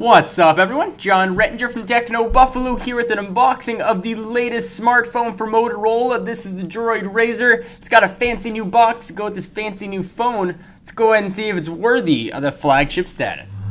What's up, everyone? John Rettinger from Techno Buffalo here with an unboxing of the latest smartphone for Motorola. This is the Droid Razr. It's got a fancy new box to go with this fancy new phone. Let's go ahead and see if it's worthy of the flagship status.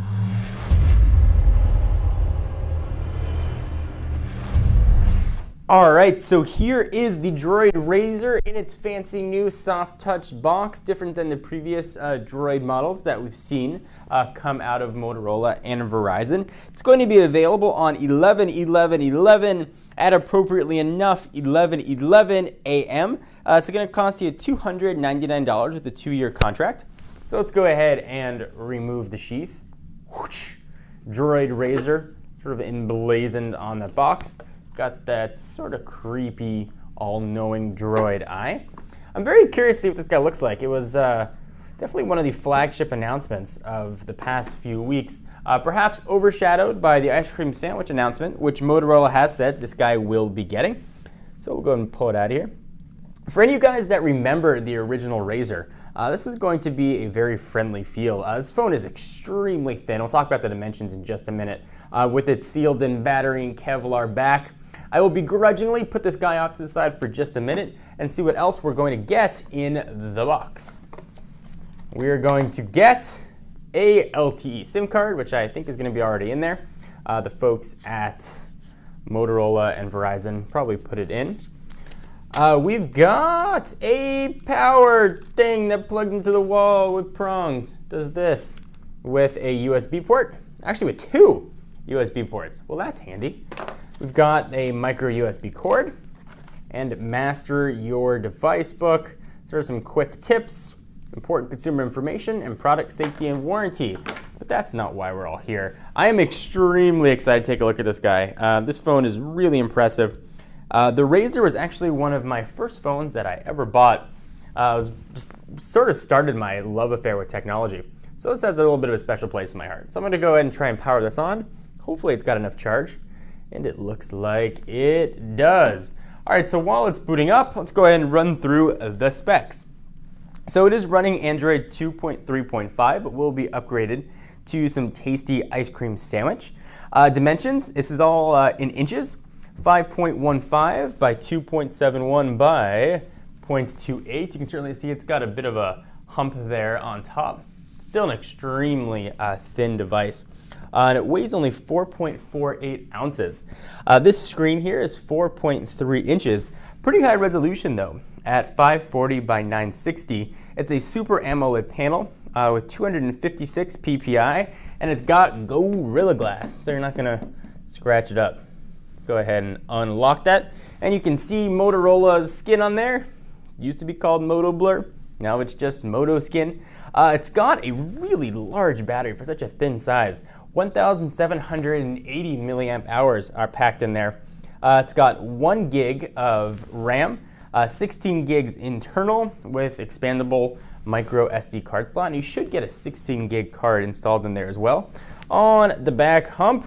Alright, so here is the Droid Razr in its fancy new soft touch box, different than the previous Droid models that we've seen come out of Motorola and Verizon. It's going to be available on 11/11/11 at appropriately enough 11/11 a.m. It's going to cost you $299 with a 2-year contract. So let's go ahead and remove the sheath. Whoosh. Droid Razr sort of emblazoned on the box. Got that sort of creepy, all-knowing droid eye. I'm very curious to see what this guy looks like. It was definitely one of the flagship announcements of the past few weeks, perhaps overshadowed by the ice cream sandwich announcement, which Motorola has said this guy will be getting. So we'll go ahead and pull it out of here. For any of you guys that remember the original Razr, this is going to be a very friendly feel. This phone is extremely thin. We'll talk about the dimensions in just a minute. With its sealed-in battery and Kevlar back, I will begrudgingly put this guy off to the side for just a minute and see what else we're going to get in the box. We are going to get a LTE SIM card, which I think is going to be already in there. The folks at Motorola and Verizon probably put it in. We've got a power thing that plugs into the wall with prongs. Does this with a USB port, actually with 2 USB ports. Well, that's handy. We've got a micro USB cord and Master Your Device book. Sort of some quick tips, important consumer information, and product safety and warranty. But that's not why we're all here. I am extremely excited to take a look at this guy. This phone is really impressive. The Razr was actually one of my first phones that I ever bought. Just sort of started my love affair with technology. So this has a little bit of a special place in my heart. So I'm going to go ahead and try and power this on. Hopefully it's got enough charge. And it looks like it does. All right, so while it's booting up, let's go ahead and run through the specs. So it is running Android 2.3.5, but will be upgraded to some tasty ice cream sandwich. Dimensions, this is all in inches. 5.15 by 2.71 by 0.28. You can certainly see it's got a bit of a hump there on top. Still an extremely thin device. And it weighs only 4.48 ounces. This screen here is 4.3 inches. Pretty high resolution though, at 540 by 960. It's a Super AMOLED panel with 256 ppi, and it's got Gorilla Glass, so you're not gonna scratch it up. Go ahead and unlock that, and you can see Motorola's skin on there. Used to be called Moto Blur, now it's just Moto Skin. It's got a really large battery for such a thin size. 1,780 milliamp hours are packed in there. It's got 1 gig of RAM, 16 gigs internal with expandable micro SD card slot, and you should get a 16 gig card installed in there as well. On the back hump,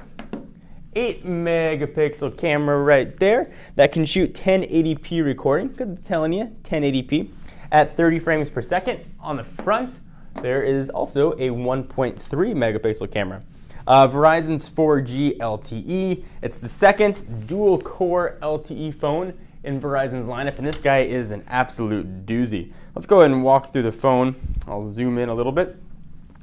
8 megapixel camera right there that can shoot 1080p recording. Good telling you, 1080p at 30 frames per second. On the front, there is also a 1.3 megapixel camera. Verizon's 4G LTE. It's the second dual-core LTE phone in Verizon's lineup, and this guy is an absolute doozy. Let's go ahead and walk through the phone. I'll zoom in a little bit.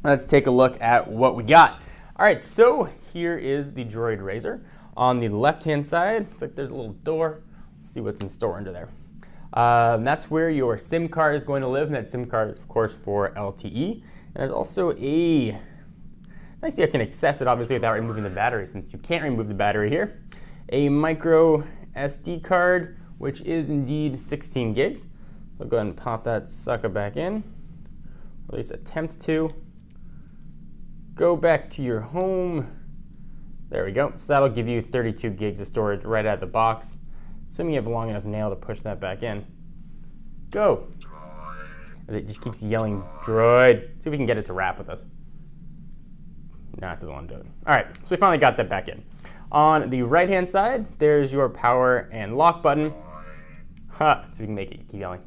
Let's take a look at what we got. All right, so here is the Droid Razr. On the left-hand side, looks like there's a little door. Let's see what's in store under there. That's where your SIM card is going to live, and that SIM card is, of course, for LTE. And there's also a nice, you can access it obviously without removing the battery, since you can't remove the battery here. A micro SD card, which is indeed 16 gigs. I'll go ahead and pop that sucker back in, or at least attempt to. Go back to your home. There we go. So that'll give you 32 gigs of storage right out of the box. Assuming you have a long enough nail to push that back in. Go. It just keeps yelling, Droid. See if we can get it to rap with us. No, it doesn't want to do it. All right, so we finally got that back in. On the right-hand side, there's your power and lock button. Ha, so we can make it keep yelling.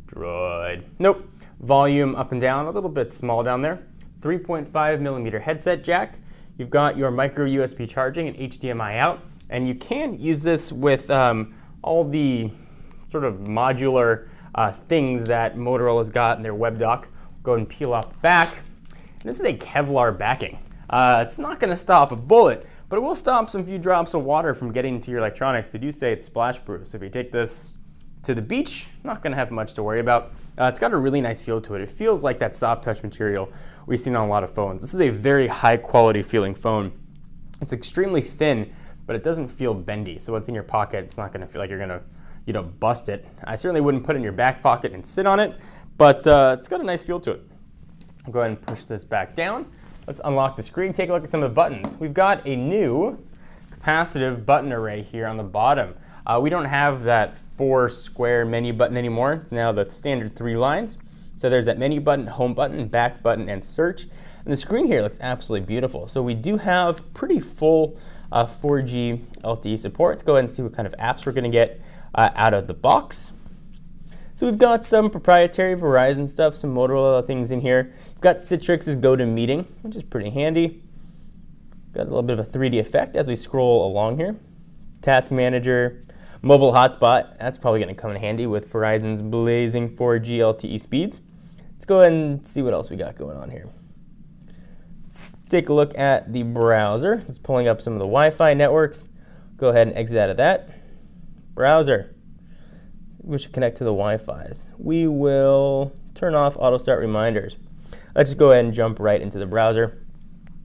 Droid. Nope. Volume up and down, a little bit small down there. 3.5 millimeter headset jack. You've got your micro USB charging and HDMI out, and you can use this with all the sort of modular things that Motorola's got in their web dock. Go ahead and peel off the back. And this is a Kevlar backing. It's not going to stop a bullet, but it will stop some few drops of water from getting into your electronics. They do say it's splash proof, so if you take this to the beach, not going to have much to worry about. It's got a really nice feel to it. It feels like that soft touch material we've seen on a lot of phones. This is a very high quality feeling phone. It's extremely thin, but it doesn't feel bendy. So what's in your pocket, it's not going to feel like you're going to bust it. I certainly wouldn't put it in your back pocket and sit on it, but it's got a nice feel to it. I'll go ahead and push this back down. Let's unlock the screen, take a look at some of the buttons. We've got a new capacitive button array here on the bottom. We don't have that 4 square menu button anymore. It's now the standard 3 lines. So there's that menu button, home button, back button, and search. And the screen here looks absolutely beautiful. So we do have pretty full 4G LTE support. Let's go ahead and see what kind of apps we're going to get out of the box. So we've got some proprietary Verizon stuff, some Motorola things in here. We've got Citrix's GoToMeeting, which is pretty handy. Got a little bit of a 3D effect as we scroll along here. Task Manager, mobile hotspot. That's probably going to come in handy with Verizon's blazing 4G LTE speeds. Let's go ahead and see what else we got going on here. Let's take a look at the browser. It's pulling up some of the Wi-Fi networks. Go ahead and exit out of that. Browser. We should connect to the Wi-Fi's. We will turn off auto start reminders. Let's just go ahead and jump right into the browser.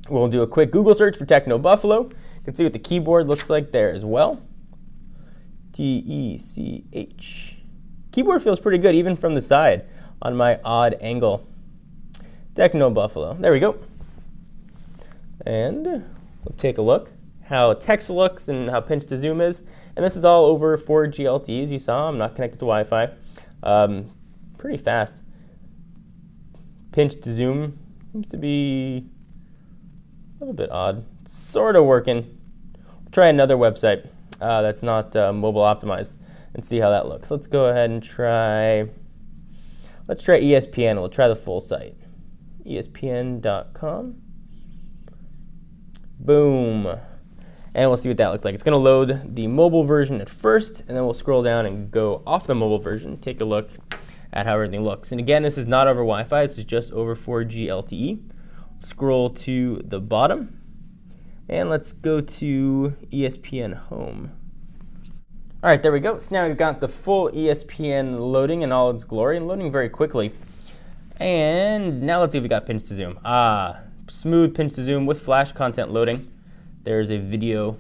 We'll do a quick Google search for Techno Buffalo. You can see what the keyboard looks like there as well. T-E-C-H. Keyboard feels pretty good even from the side on my odd angle. Techno Buffalo. There we go. And we'll take a look how text looks and how pinch to zoom is. And this is all over 4G LTE, as you saw. I'm not connected to Wi-Fi. Pretty fast. Pinch to zoom seems to be a little bit odd. Sort of working. We'll try another website that's not mobile optimized and see how that looks. Let's go ahead and try. Let's try ESPN. We'll try the full site. ESPN.com. Boom. And we'll see what that looks like. It's going to load the mobile version at first, and then we'll scroll down and go off the mobile version, take a look at how everything looks. And again, this is not over Wi-Fi. This is just over 4G LTE. Scroll to the bottom, and let's go to ESPN Home. All right, there we go. So now we've got the full ESPN loading in all its glory and loading very quickly. And now let's see if we got pinch to zoom. Smooth pinch to zoom with flash content loading. There's a video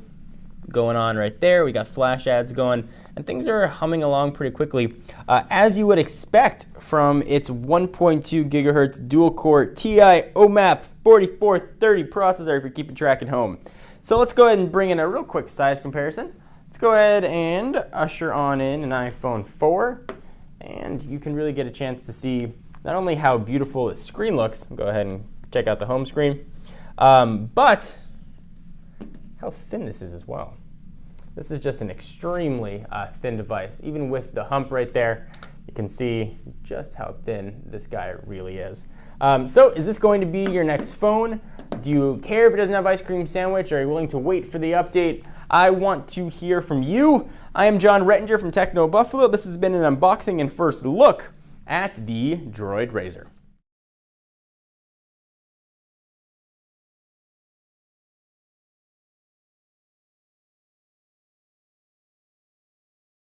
going on right there. We got flash ads going, and things are humming along pretty quickly, as you would expect from its 1.2 gigahertz dual-core TI OMAP 4430 processor if you're keeping track at home. So let's go ahead and bring in a real quick size comparison. Let's go ahead and usher on in an iPhone 4, and you can really get a chance to see not only how beautiful the screen looks. Go ahead and check out the home screen, but how thin this is as well. This is just an extremely thin device. Even with the hump right there, you can see just how thin this guy really is. So is this going to be your next phone? Do you care if it doesn't have ice cream sandwich? Are you willing to wait for the update? I want to hear from you. I am John Rettinger from Techno Buffalo. This has been an unboxing and first look at the Droid Razr.